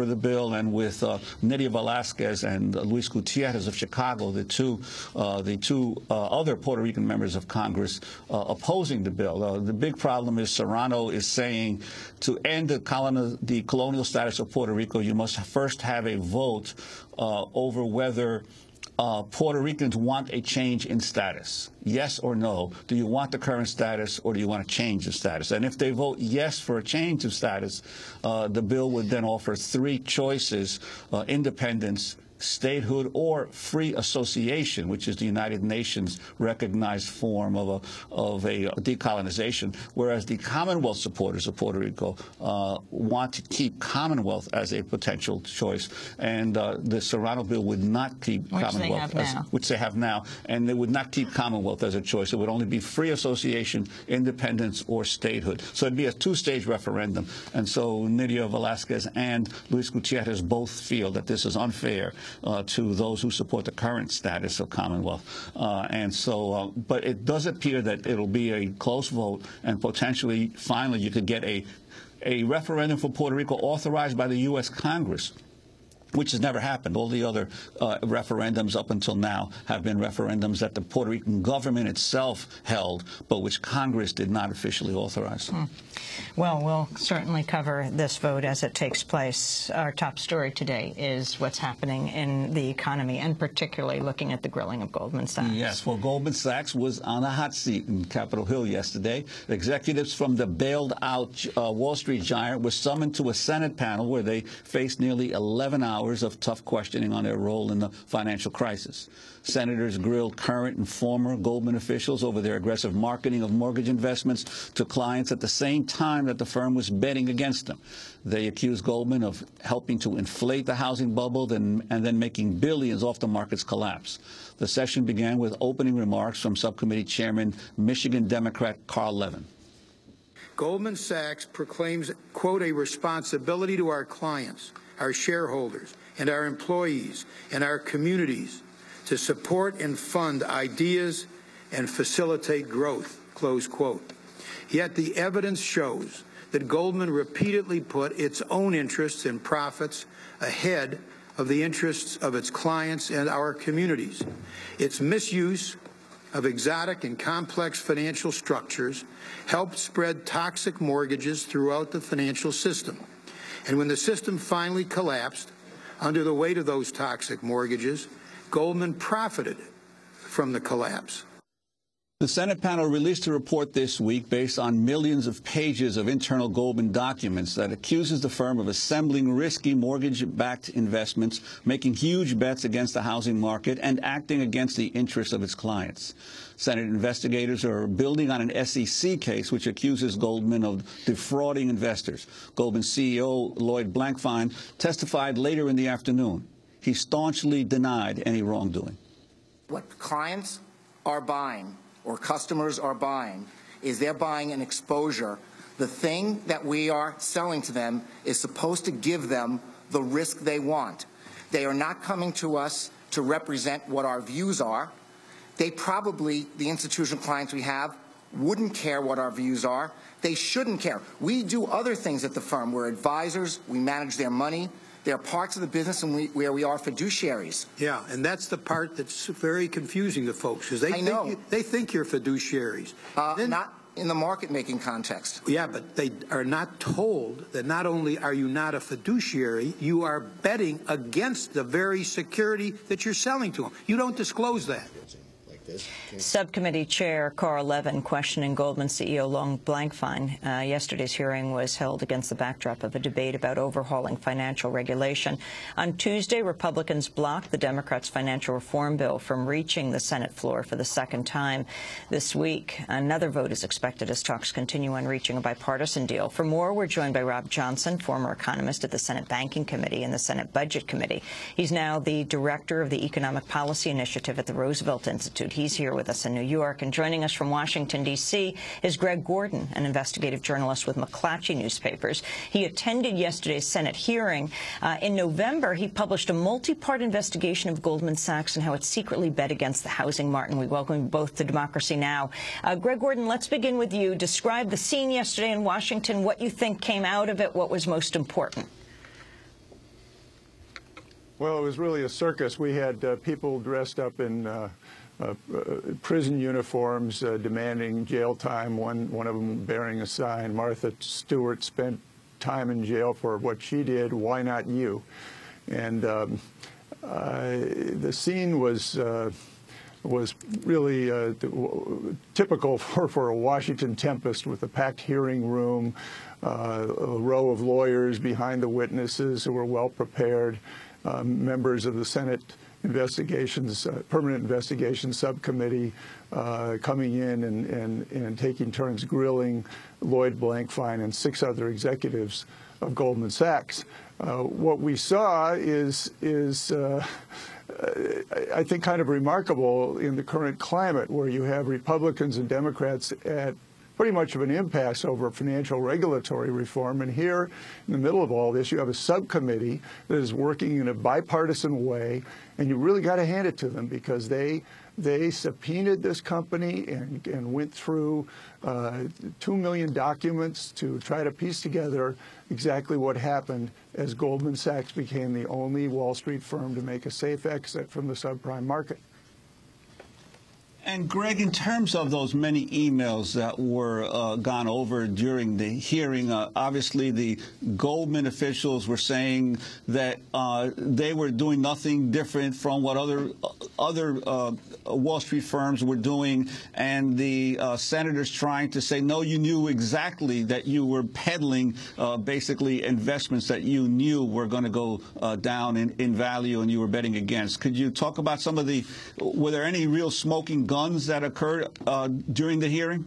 the bill, and with Nydia Velasquez and Luis Gutierrez of Chicago, the two other Puerto Rican members of Congress opposing the bill. The big problem is Serrano is saying to end the colonial status of Puerto Rico, you must first have a vote over whether Puerto Ricans want a change in status. Yes or no? Do you want the current status, or do you want to change the status? And if they vote yes for a change of status, the bill would then offer three choices: independence, statehood, or free association, which is the United Nations recognized form of a decolonization, whereas the Commonwealth supporters of Puerto Rico want to keep Commonwealth as a potential choice, and the Serrano bill would not keep Commonwealth, which they have now, and they would not keep Commonwealth as a choice. It would only be free association, independence, or statehood. So it'd be a two-stage referendum, and so Nydia Velasquez and Luis Gutierrez both feel that this is unfair to those who support the current status of Commonwealth. But it does appear that it'll be a close vote, and potentially, finally, you could get a referendum for Puerto Rico authorized by the U.S. Congress, which has never happened. All the other referendums up until now have been referendums that the Puerto Rican government itself held, but which Congress did not officially authorize. Well, we'll certainly cover this vote as it takes place. Our top story today is what's happening in the economy, and particularly looking at the grilling of Goldman Sachs. Yes, well, Goldman Sachs was on a hot seat in Capitol Hill yesterday. Executives from the bailed-out Wall Street giant were summoned to a Senate panel where they faced nearly 11 hours of tough questioning on their role in the financial crisis. Senators grilled current and former Goldman officials over their aggressive marketing of mortgage investments to clients at the same time that the firm was betting against them. They accused Goldman of helping to inflate the housing bubble and then making billions off the market's collapse. The session began with opening remarks from Subcommittee Chairman, Michigan Democrat Carl Levin. Goldman Sachs proclaims, quote, a responsibility to our clients, our shareholders, and our employees, and our communities to support and fund ideas and facilitate growth, close quote. Yet the evidence shows that Goldman repeatedly put its own interests and profits ahead of the interests of its clients and our communities. Its misuse of exotic and complex financial structures helped spread toxic mortgages throughout the financial system. And when the system finally collapsed under the weight of those toxic mortgages, Goldman profited from the collapse. The Senate panel released a report this week based on millions of pages of internal Goldman documents that accuses the firm of assembling risky mortgage-backed investments, making huge bets against the housing market, and acting against the interests of its clients. Senate investigators are building on an SEC case which accuses Goldman of defrauding investors. Goldman CEO Lloyd Blankfein testified later in the afternoon. He staunchly denied any wrongdoing. What clients are buying, or customers are buying, is they're buying an exposure. The thing that we are selling to them is supposed to give them the risk they want. They are not coming to us to represent what our views are. They probably, the institutional clients we have, wouldn't care what our views are. They shouldn't care. We do other things at the firm. We're advisors. We manage their money. There are parts of the business where we are fiduciaries. Yeah, and that's the part that's very confusing to folks, because they think you're fiduciaries. Not in the market-making context. Yeah, but they are not told that not only are you not a fiduciary, you are betting against the very security that you're selling to them. You don't disclose that. Subcommittee Chair Carl Levin questioning Goldman CEO Lloyd Blankfein. Yesterday's hearing was held against the backdrop of a debate about overhauling financial regulation. On Tuesday, Republicans blocked the Democrats' financial reform bill from reaching the Senate floor for the second time this week. Another vote is expected as talks continue on reaching a bipartisan deal. For more, we're joined by Rob Johnson, former economist at the Senate Banking Committee and the Senate Budget Committee. He's now the director of the Economic Policy Initiative at the Roosevelt Institute. He's here with us in New York. And joining us from Washington, D.C. is Greg Gordon, an investigative journalist with McClatchy Newspapers. He attended yesterday's Senate hearing. In November, he published a multi-part investigation of Goldman Sachs and how it secretly bet against the housing market. We welcome you both to Democracy Now! Greg Gordon, let's begin with you. Describe the scene yesterday in Washington, what you think came out of it, what was most important. Well, it was really a circus. We had people dressed up in prison uniforms demanding jail time, one of them bearing a sign, Martha Stewart spent time in jail for what she did, why not you? And the scene was really typical for a Washington Tempest, with a packed hearing room, a row of lawyers behind the witnesses who were well prepared, members of the Senate Permanent Investigations Subcommittee coming in and taking turns grilling Lloyd Blankfein and 6 other executives of Goldman Sachs. What we saw is I think, kind of remarkable in the current climate, where you have Republicans and Democrats at pretty much of an impasse over financial regulatory reform. And here, in the middle of all this, you have a subcommittee that is working in a bipartisan way, and you really got to hand it to them, because they subpoenaed this company and went through 2 million documents to try to piece together exactly what happened as Goldman Sachs became the only Wall Street firm to make a safe exit from the subprime market. And Greg, in terms of those many emails that were gone over during the hearing, obviously the Goldman officials were saying that they were doing nothing different from what other Wall Street firms were doing, and the senators trying to say, no, you knew exactly that you were peddling basically investments that you knew were going to go down in value and you were betting against. Could you talk about some of the, were there any real smoking guns that occurred during the hearing,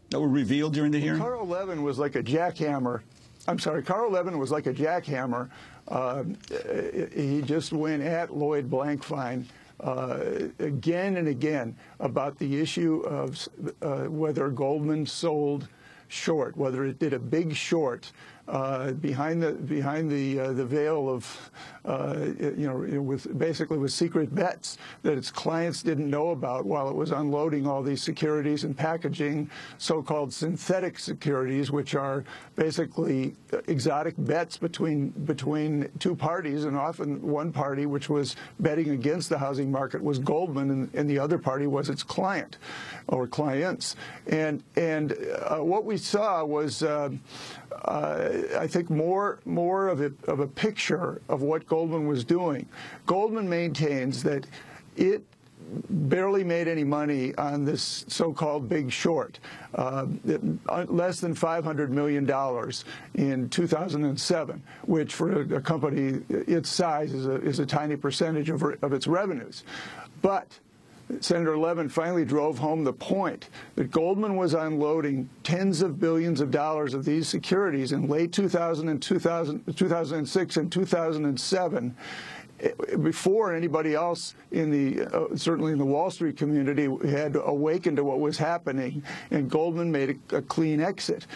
that were revealed during the hearing? Carl Levin was like a jackhammer. I'm sorry, Carl Levin was like a jackhammer. He just went at Lloyd Blankfein again and again about the issue of whether Goldman sold short, whether it did a big short behind the veil of with secret bets that its clients didn't know about, while it was unloading all these securities and packaging so-called synthetic securities, which are basically exotic bets between 2 parties, and often one party, which was betting against the housing market, was Goldman, and the other party was its client or clients. And what we saw was I think more of a picture of what Goldman was doing. Goldman maintains that it barely made any money on this so-called big short, less than $500 million in 2007, which for a company its size is a tiny percentage of its revenues. But Senator Levin finally drove home the point that Goldman was unloading tens of billions of dollars of these securities in late 2006 and 2007, before anybody else in certainly in the Wall Street community had awakened to what was happening, and Goldman made a clean exit.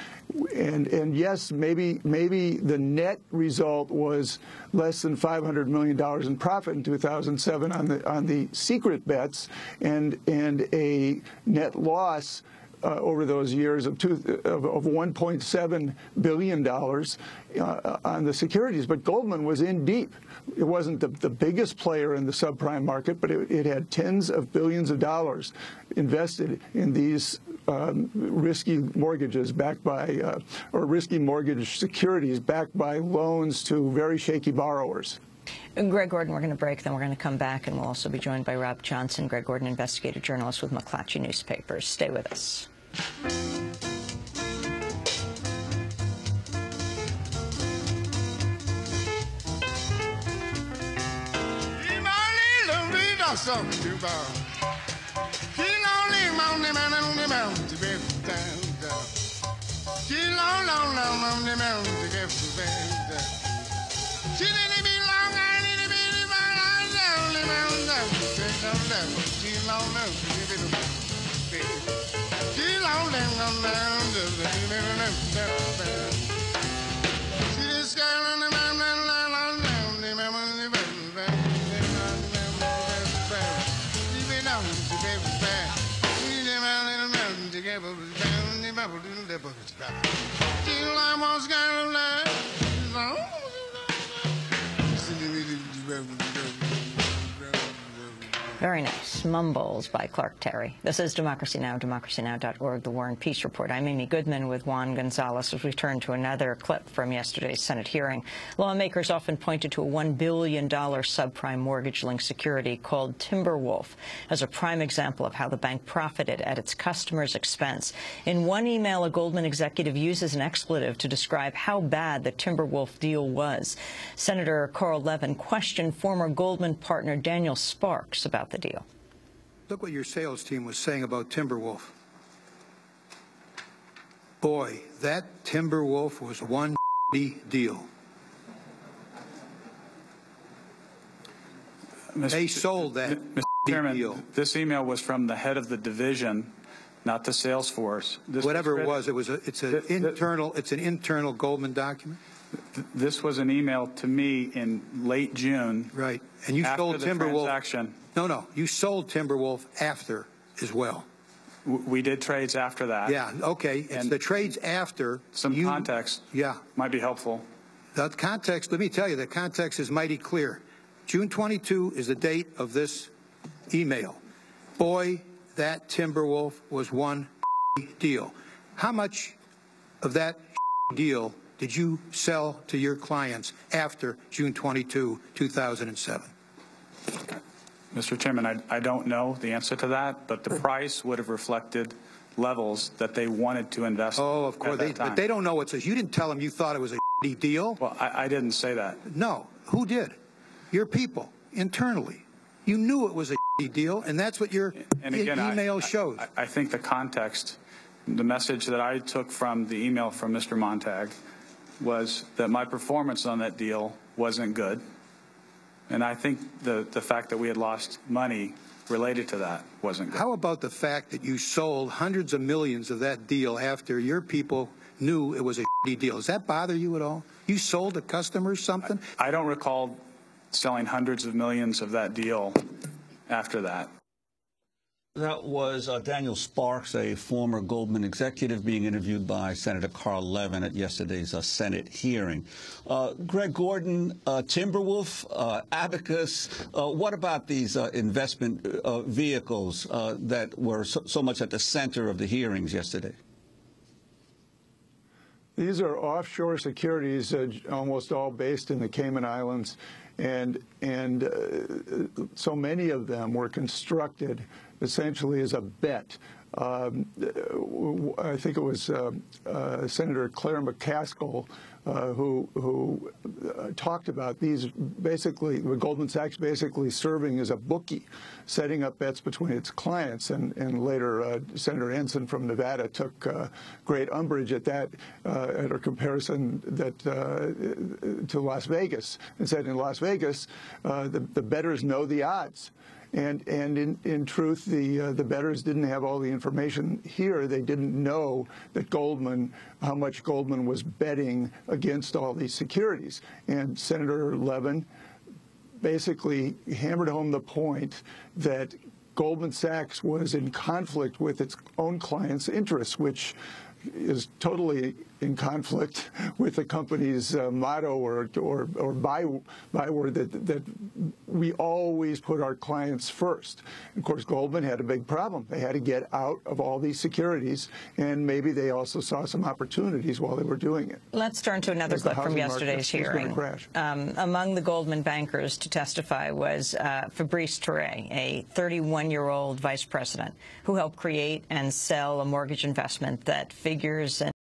And yes, maybe the net result was less than $500 million in profit in 2007 on the secret bets, and a net loss over those years of $1.7 billion on the securities. But Goldman was in deep. It wasn't the biggest player in the subprime market, but it had tens of billions of dollars invested in these risky mortgages backed by, or risky mortgage securities backed by loans to very shaky borrowers. Greg Gordon, we're going to break, then we're going to come back, and we'll also be joined by Rob Johnson. Greg Gordon, investigative journalist with McClatchy Newspapers. Stay with us. Very nice. Mumbles by Clark Terry. This is Democracy Now!, democracynow.org, The War and Peace Report. I'm Amy Goodman with Juan Gonzalez as we turn to another clip from yesterday's Senate hearing. Lawmakers often pointed to a $1 billion subprime mortgage-linked security called Timberwolf as a prime example of how the bank profited at its customers' expense. In one email, a Goldman executive uses an expletive to describe how bad the Timberwolf deal was. Senator Carl Levin questioned former Goldman partner Daniel Sparks about the deal. Look what your sales team was saying about Timberwolf. Boy, that Timberwolf was one deal. They sold that Mr. Chairman, deal. This email was from the head of the division, not the sales force. Whatever it was, it's an internal Goldman document. This was an email to me in late June. Right, and you sold Timberwolf. Transaction. No, you sold Timberwolf after as well. We did trades after that. Yeah, okay. It's the trades after. Some context. Yeah, might be helpful. The context. Let me tell you, the context is mighty clear. June 22 is the date of this email. Boy, that Timberwolf was one deal. How much of that deal did you sell to your clients after June 22, 2007? Mr. Chairman, I don't know the answer to that, but the price would have reflected levels that they wanted to invest. Oh, of course. But they don't know what it says. You didn't tell them you thought it was a deal. Well, I didn't say that. No. Who did? Your people, internally. You knew it was a deal, and that's what your email shows. I think the context, the message that I took from the email from Mr. Montag was that my performance on that deal wasn't good. And I think the fact that we had lost money related to that wasn't good. How about the fact that you sold hundreds of millions of that deal after your people knew it was a deal? Does that bother you at all? You sold to customers something? I don't recall selling hundreds of millions of that deal after that. That was Daniel Sparks, a former Goldman executive, being interviewed by Senator Carl Levin at yesterday's Senate hearing. Greg Gordon, Timberwolf, Abacus, what about these investment vehicles that were so much at the center of the hearings yesterday? These are offshore securities, almost all based in the Cayman Islands, and so many of them were constructed essentially as a bet. I think it was Senator Claire McCaskill who talked about these basically, Goldman Sachs basically serving as a bookie, setting up bets between its clients, and later Senator Ensign from Nevada took great umbrage at that, at her comparison that to Las Vegas, and said in Las Vegas, the bettors know the odds. And in truth, the bettors didn't have all the information here. They didn't know that how much Goldman was betting against all these securities. And Senator Levin basically hammered home the point that Goldman Sachs was in conflict with its own clients' interests, which is totally in conflict with the company's motto or byword that we always put our clients first. Of course, Goldman had a big problem. They had to get out of all these securities, and maybe they also saw some opportunities while they were doing it. Let's turn to another clip from yesterday's hearing. Among the Goldman bankers to testify was Fabrice Touré, a 31-year-old vice president who helped create and sell a mortgage investment that figures